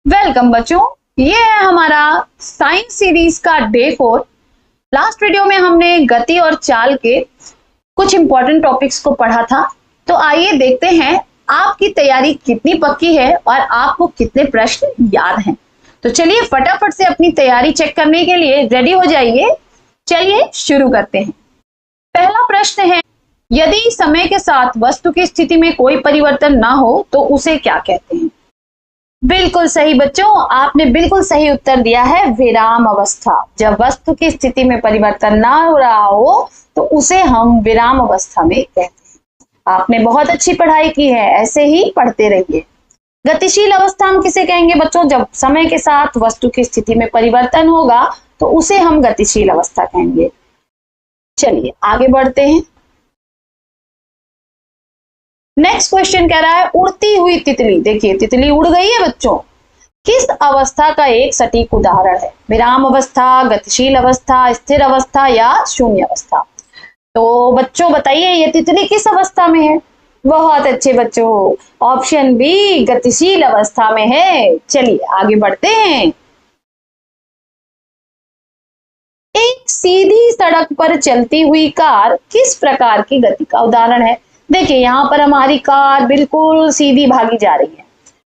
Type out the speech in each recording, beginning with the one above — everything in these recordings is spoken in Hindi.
वेलकम बच्चों, ये है हमारा साइंस सीरीज का डे 4। लास्ट वीडियो में हमने गति और चाल के कुछ इंपॉर्टेंट टॉपिक्स को पढ़ा था। तो आइए देखते हैं आपकी तैयारी कितनी पक्की है और आपको कितने प्रश्न याद हैं। तो चलिए फटाफट से अपनी तैयारी चेक करने के लिए रेडी हो जाइए। चलिए शुरू करते हैं। पहला प्रश्न है, यदि समय के साथ वस्तु की स्थिति में कोई परिवर्तन ना हो तो उसे क्या कहते हैं? बिल्कुल सही बच्चों, आपने बिल्कुल सही उत्तर दिया है, विराम अवस्था। जब वस्तु की स्थिति में परिवर्तन ना हो रहा हो तो उसे हम विराम अवस्था में कहते हैं। आपने बहुत अच्छी पढ़ाई की है, ऐसे ही पढ़ते रहिए। गतिशील अवस्था हम किसे कहेंगे बच्चों? जब समय के साथ वस्तु की स्थिति में परिवर्तन होगा तो उसे हम गतिशील अवस्था कहेंगे। चलिए आगे बढ़ते हैं। नेक्स्ट क्वेश्चन कह रहा है, उड़ती हुई तितली। देखिए तितली उड़ गई है बच्चों, किस अवस्था का एक सटीक उदाहरण है? विराम अवस्था, गतिशील अवस्था, स्थिर अवस्था या शून्य अवस्था? तो बच्चों बताइए ये तितली किस अवस्था में है? बहुत अच्छे बच्चों, ऑप्शन बी गतिशील अवस्था में है। चलिए आगे बढ़ते हैं। एक सीधी सड़क पर चलती हुई कार किस प्रकार की गति का उदाहरण है? देखिए यहाँ पर हमारी कार बिल्कुल सीधी भागी जा रही है,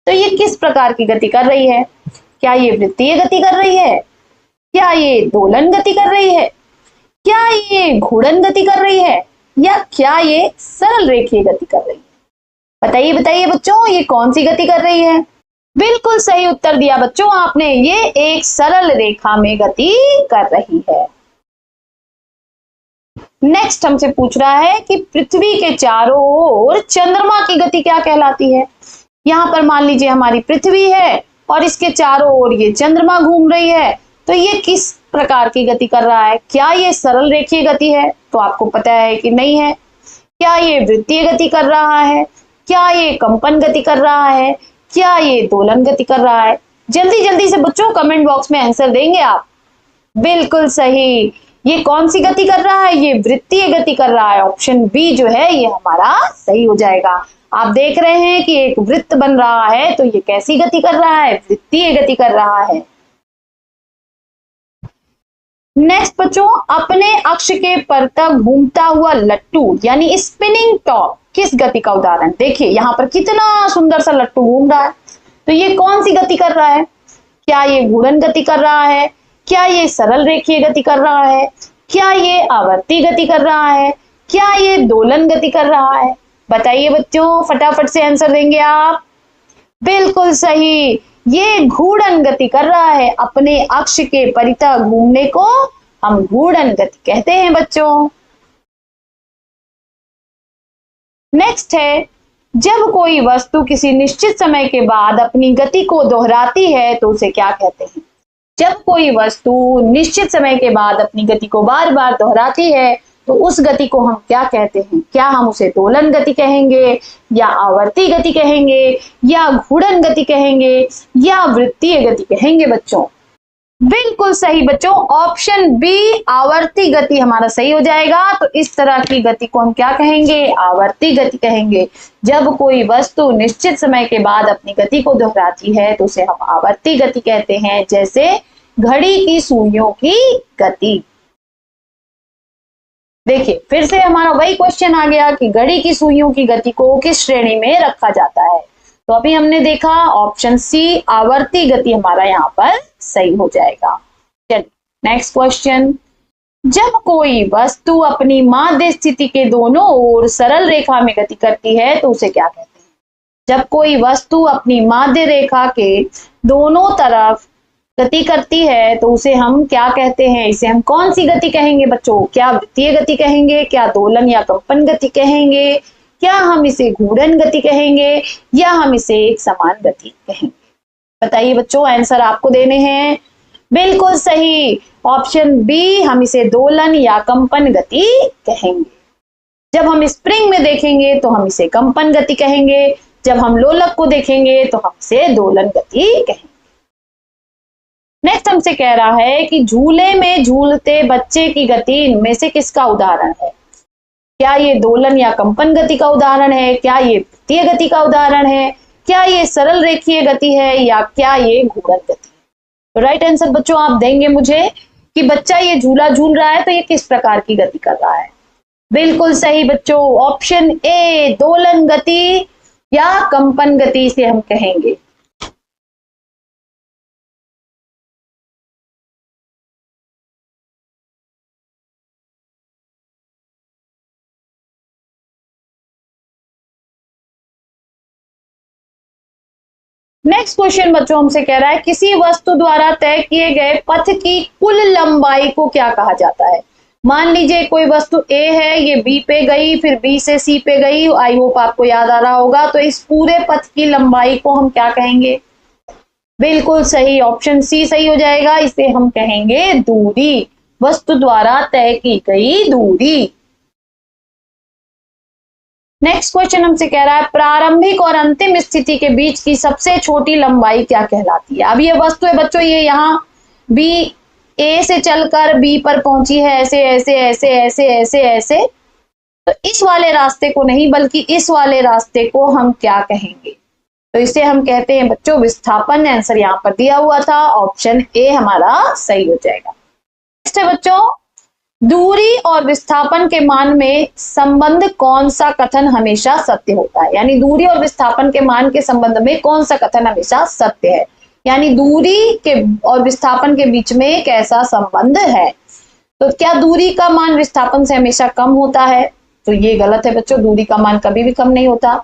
तो ये किस प्रकार की गति कर रही है? क्या ये वृत्तीय गति कर रही है? क्या ये दोलन गति कर रही है? क्या ये घूर्णन गति कर रही है? या क्या ये सरल रेखीय गति कर रही है? बताइए बताइए बच्चों, ये कौन सी गति कर रही है? बिल्कुल सही उत्तर दिया बच्चों आपने, ये एक सरल रेखा में गति कर रही है। नेक्स्ट हमसे पूछ रहा है कि पृथ्वी के चारों ओर चंद्रमा की गति क्या कहलाती है? यहाँ पर मान लीजिए हमारी पृथ्वी है और इसके चारों ओर ये चंद्रमा घूम रही है, तो ये किस प्रकार की गति कर रहा है? क्या ये सरल रेखीय गति है? तो आपको पता है कि नहीं है। क्या ये वृत्तीय गति कर रहा है? क्या ये कंपन गति कर रहा है? क्या ये दोलन गति कर रहा है? जल्दी जल्दी से बच्चों कमेंट बॉक्स में आंसर देंगे आप। बिल्कुल सही, ये कौन सी गति कर रहा है? ये वृत्तीय गति कर रहा है। ऑप्शन बी जो है ये हमारा सही हो जाएगा। आप देख रहे हैं कि एक वृत्त बन रहा है, तो ये कैसी गति कर रहा है? वृत्तीय गति कर रहा है। नेक्स्ट बच्चों, अपने अक्ष के परतक घूमता हुआ लट्टू यानी स्पिनिंग टॉप किस गति का उदाहरण? देखिए यहाँ पर कितना सुंदर सा लट्टू घूम रहा है, तो ये कौन सी गति कर रहा है? क्या ये घूर्णन गति कर रहा है? क्या ये सरल रेखीय गति कर रहा है? क्या ये आवर्ती गति कर रहा है? क्या ये दोलन गति कर रहा है? बताइए बच्चों, फटाफट से आंसर देंगे आप। बिल्कुल सही, ये घूर्णन गति कर रहा है। अपने अक्ष के परितः घूमने को हम घूर्णन गति कहते हैं बच्चों। नेक्स्ट है, जब कोई वस्तु किसी निश्चित समय के बाद अपनी गति को दोहराती है तो उसे क्या कहते हैं? जब कोई वस्तु निश्चित समय के बाद अपनी गति को बार बार दोहराती है तो उस गति को हम क्या कहते हैं? क्या हम उसे दोलन गति कहेंगे, या आवर्ती गति कहेंगे, या घूर्णन गति कहेंगे, या वृत्तीय गति कहेंगे बच्चों? बिल्कुल सही बच्चों, ऑप्शन बी आवर्ती गति हमारा सही हो जाएगा। तो इस तरह की गति को हम क्या कहेंगे? आवर्ती गति कहेंगे। जब कोई वस्तु निश्चित समय के बाद अपनी गति को दोहराती है तो उसे हम आवर्ती गति कहते हैं, जैसे घड़ी की सुइयों की गति। देखिए फिर से हमारा वही क्वेश्चन आ गया कि घड़ी की सुइयों की गति को किस श्रेणी में रखा जाता है? तो अभी हमने देखा ऑप्शन सी आवर्ती गति हमारा यहाँ पर सही हो जाएगा। चलिए नेक्स्ट क्वेश्चन, जब कोई वस्तु अपनी माध्य स्थिति के दोनों ओर सरल रेखा में गति करती है तो उसे क्या कहते हैं? जब कोई वस्तु अपनी माध्य रेखा के दोनों तरफ गति करती है तो उसे हम क्या कहते हैं? इसे हम कौन सी गति कहेंगे बच्चों? क्या वृत्तीय गति कहेंगे? क्या दोलन या कंपन गति कहेंगे? क्या हम इसे घूर्णन गति कहेंगे? या हम इसे एक समान गति कहेंगे? बताइए बच्चों, आंसर आपको देने हैं। बिल्कुल सही, ऑप्शन बी हम इसे दोलन या कंपन गति कहेंगे। जब हम स्प्रिंग में देखेंगे तो हम इसे कंपन गति कहेंगे, जब हम लोलक को देखेंगे तो हम इसे दोलन गति कहेंगे। नेक्स्ट हमसे कह रहा है कि झूले में झूलते बच्चे की गति इनमें से किसका उदाहरण है? क्या ये दोलन या कंपन गति का उदाहरण है? क्या ये वृत्तीय गति का उदाहरण है? क्या ये सरल रेखीय गति है या क्या ये घूर्णन गति है? तो राइट आंसर बच्चों आप देंगे मुझे कि बच्चा ये झूला झूल रहा है तो ये किस प्रकार की गति कर रहा है। बिल्कुल सही बच्चों, ऑप्शन ए दोलन गति या कंपन गति से हम कहेंगे। नेक्स्ट क्वेश्चन बच्चों हमसे कह रहा है किसी वस्तु द्वारा तय किए गए पथ की कुल लंबाई को क्या कहा जाता है। मान लीजिए कोई वस्तु ए है, ये बी पे गई, फिर बी से सी पे गई, आई होप आपको याद आ रहा होगा। तो इस पूरे पथ की लंबाई को हम क्या कहेंगे? बिल्कुल सही, ऑप्शन सी सही हो जाएगा। इसे हम कहेंगे दूरी, वस्तु द्वारा तय की गई दूरी। नेक्स्ट क्वेश्चन हमसे कह रहा है प्रारंभिक और अंतिम स्थिति के बीच की सबसे छोटी लंबाई क्या कहलाती है। अब ये वस्तु है बच्चों, ये यहाँ बी ए से चलकर बी पर पहुंची है, ऐसे ऐसे ऐसे ऐसे ऐसे ऐसे। तो इस वाले रास्ते को नहीं बल्कि इस वाले रास्ते को हम क्या कहेंगे? तो इसे हम कहते हैं बच्चों विस्थापन। आंसर यहाँ पर दिया हुआ था, ऑप्शन ए हमारा सही हो जाएगा। नेक्स्ट है बच्चों दूरी और विस्थापन के मान में संबंध कौन सा कथन हमेशा सत्य होता है। यानी दूरी और विस्थापन के मान के संबंध में कौन सा कथन हमेशा सत्य है, यानी दूरी के और विस्थापन के बीच में एक ऐसा संबंध है। तो क्या दूरी का मान विस्थापन से हमेशा कम होता है? तो ये गलत है बच्चों, दूरी का मान कभी भी कम नहीं होता।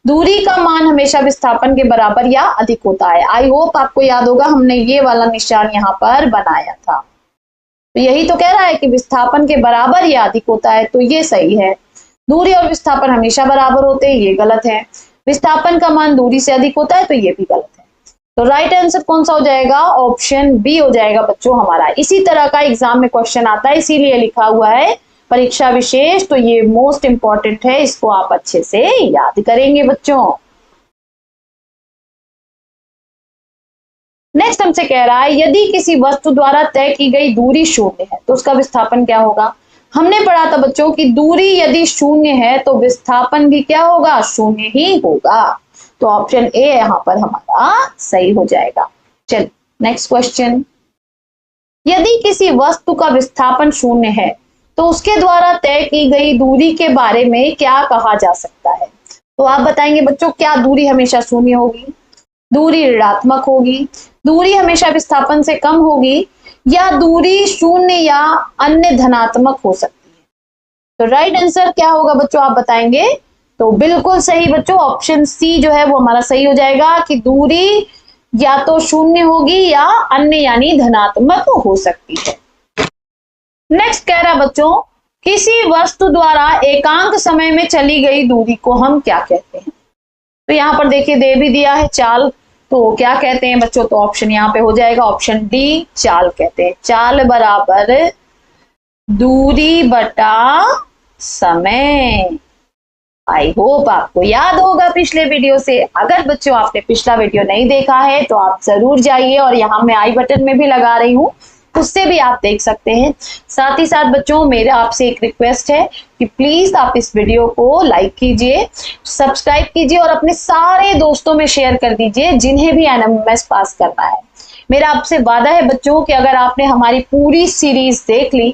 दूरी का मान हमेशा विस्थापन के बराबर या अधिक होता है। आई होप आपको याद होगा हमने ये वाला निशान यहाँ पर बनाया था। तो यही तो कह रहा है कि विस्थापन के बराबर या अधिक होता है, तो ये सही है। दूरी और विस्थापन हमेशा बराबर होते हैं, ये गलत है। विस्थापन का मान दूरी से अधिक होता है, तो ये भी गलत है। तो राइट आंसर कौन सा हो जाएगा? ऑप्शन बी हो जाएगा बच्चों हमारा। इसी तरह का एग्जाम में क्वेश्चन आता है, इसीलिए लिखा हुआ है परीक्षा विशेष। तो ये मोस्ट इंपॉर्टेंट है, इसको आप अच्छे से याद करेंगे बच्चों। नेक्स्ट हमसे कह रहा है यदि किसी वस्तु द्वारा तय की गई दूरी शून्य है तो उसका विस्थापन क्या होगा। हमने पढ़ा था बच्चों कि दूरी यदि शून्य है तो विस्थापन भी क्या होगा? शून्य ही होगा। तो ऑप्शन ए यहाँ पर हमारा सही हो जाएगा। चलिए नेक्स्ट क्वेश्चन, यदि किसी वस्तु का विस्थापन शून्य है तो उसके द्वारा तय की गई दूरी के बारे में क्या कहा जा सकता है। तो आप बताएंगे बच्चों क्या दूरी हमेशा शून्य होगी, दूरी ऋणात्मक होगी, दूरी हमेशा विस्थापन से कम होगी, या दूरी शून्य या अन्य धनात्मक हो सकती है। तो राइट आंसर क्या होगा बच्चों आप बताएंगे? तो बिल्कुल सही बच्चों, ऑप्शन सी जो है वो हमारा सही हो जाएगा कि दूरी या तो शून्य होगी या अन्य यानी धनात्मक हो सकती है। नेक्स्ट कह रहा बच्चों किसी वस्तु द्वारा एकांक समय में चली गई दूरी को हम क्या कहते हैं। तो यहाँ पर देखिए दे भी दिया है चाल, तो क्या कहते हैं बच्चों? तो ऑप्शन यहाँ पे हो जाएगा ऑप्शन डी, चाल कहते हैं। चाल बराबर दूरी बटा समय। आई होप आपको याद होगा पिछले वीडियो से। अगर बच्चों आपने पिछला वीडियो नहीं देखा है तो आप जरूर जाइए, और यहाँ मैं आई बटन में भी लगा रही हूँ, उससे भी आप देख सकते हैं। साथ ही साथ बच्चों मेरा आपसे एक रिक्वेस्ट है कि प्लीज आप इस वीडियो को लाइक कीजिए, सब्सक्राइब कीजिए और अपने सारे दोस्तों में शेयर कर दीजिए जिन्हें भी एनएमएस पास करना है। मेरा आपसे वादा है बच्चों कि अगर आपने हमारी पूरी सीरीज देख ली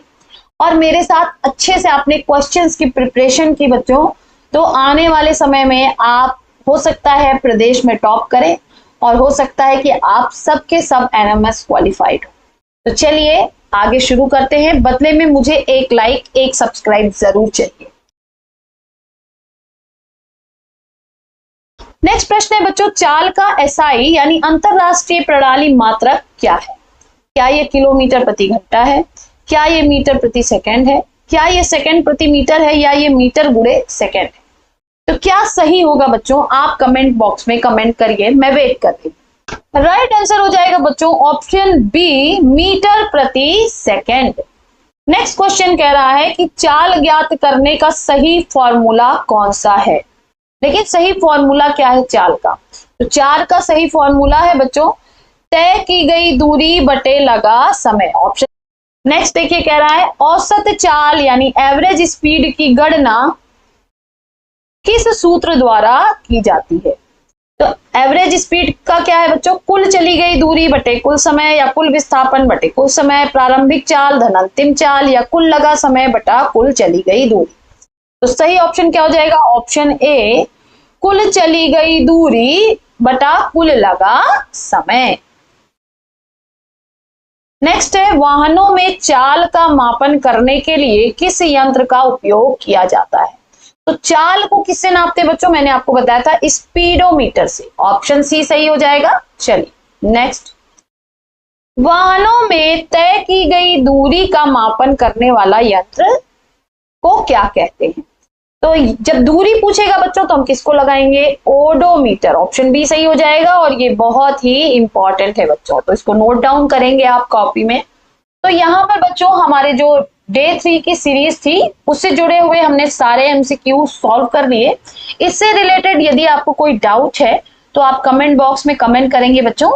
और मेरे साथ अच्छे से आपने क्वेश्चंस की प्रिपरेशन की बच्चों, तो आने वाले समय में आप हो सकता है प्रदेश में टॉप करें और हो सकता है कि आप सबके सब एनएमएस क्वालिफाइड हो। तो चलिए आगे शुरू करते हैं। बदले में मुझे एक लाइक एक सब्सक्राइब जरूर चाहिए। नेक्स्ट प्रश्न है बच्चों चाल का एसआई यानी अंतरराष्ट्रीय प्रणाली मात्रक क्या है। क्या ये किलोमीटर प्रति घंटा है, क्या ये मीटर प्रति सेकंड है, क्या ये सेकंड प्रति मीटर है, या ये मीटर गुणे सेकंड है। तो क्या सही होगा बच्चों आप कमेंट बॉक्स में कमेंट करिए, मैं वेट कर रही हूं। राइट आंसर हो जाएगा बच्चों ऑप्शन बी, मीटर प्रति सेकंड। नेक्स्ट क्वेश्चन कह रहा है कि चाल ज्ञात करने का सही फॉर्मूला कौन सा है। लेकिन सही फॉर्मूला क्या है चाल का? तो चाल का सही फॉर्मूला है बच्चों तय की गई दूरी बटे लगा समय। ऑप्शन नेक्स्ट देखिए कह रहा है औसत चाल यानी एवरेज स्पीड की गणना किस सूत्र द्वारा की जाती है। तो एवरेज स्पीड का क्या है बच्चों, कुल चली गई दूरी बटे कुल समय या कुल विस्थापन बटे कुल समय, प्रारंभिक चाल धन अंतिम चाल या कुल लगा समय बटा कुल चली गई दूरी। तो सही ऑप्शन क्या हो जाएगा, ऑप्शन ए कुल चली गई दूरी बटा कुल लगा समय। नेक्स्ट है, वाहनों में चाल का मापन करने के लिए किस यंत्र का उपयोग किया जाता है। तो चाल को किससे नापते हैं बच्चों, मैंने आपको बताया था स्पीडोमीटर से। ऑप्शन सी सही हो जाएगा। चलिए नेक्स्ट, वाहनों में तय की गई दूरी का मापन करने वाला यंत्र को क्या कहते हैं। तो जब दूरी पूछेगा बच्चों तो हम किसको लगाएंगे, ओडोमीटर। ऑप्शन बी सही हो जाएगा और ये बहुत ही इंपॉर्टेंट है बच्चों, तो इसको नोट डाउन करेंगे आप कॉपी में। तो यहाँ पर बच्चों हमारे जो डे 3 की सीरीज थी उससे जुड़े हुए हमने सारे एमसीक्यू सॉल्व कर लिए। इससे रिलेटेड यदि आपको कोई डाउट है तो आप कमेंट बॉक्स में कमेंट करेंगे बच्चों,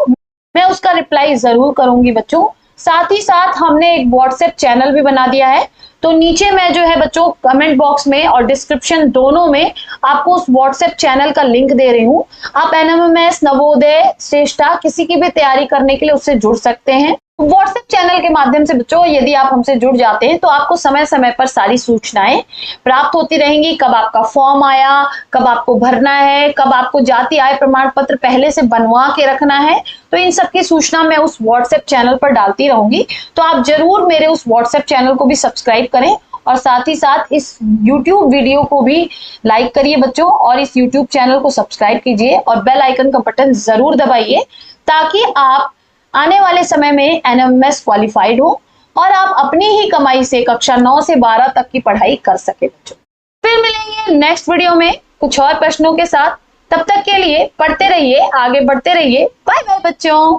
मैं उसका रिप्लाई जरूर करूंगी बच्चों। साथ ही साथ हमने एक व्हाट्सएप चैनल भी बना दिया है, तो नीचे मैं जो है बच्चों कमेंट बॉक्स में और डिस्क्रिप्शन दोनों में आपको उस व्हाट्सएप चैनल का लिंक दे रही हूँ। आप एनएमएमएस, नवोदय, श्रेष्ठा किसी की भी तैयारी करने के लिए उससे जुड़ सकते हैं। व्हाट्सएप चैनल के माध्यम से बच्चों यदि आप हमसे जुड़ जाते हैं तो आपको समय समय पर सारी सूचनाएं प्राप्त होती रहेंगी, कब आपका फॉर्म आया, कब आपको भरना है, कब आपको जाति आय प्रमाण पत्र पहले से बनवा के रखना है, तो इन सब की सूचना मैं उस व्हाट्सएप चैनल पर डालती रहूंगी। तो आप जरूर मेरे उस व्हाट्सएप चैनल को भी सब्सक्राइब करें और साथ ही साथ इस YouTube वीडियो को भी लाइक करिए बच्चों और इस YouTube चैनल को सब्सक्राइब कीजिए और बेल आइकन का बटन जरूर दबाइए ताकि आप आने वाले समय में एनएमएस क्वालिफाइड हो और आप अपनी ही कमाई से कक्षा 9 से 12 तक की पढ़ाई कर सके बच्चों। फिर मिलेंगे नेक्स्ट वीडियो में कुछ और प्रश्नों के साथ। तब तक के लिए पढ़ते रहिए, आगे बढ़ते रहिए। बाय बाय बच्चों।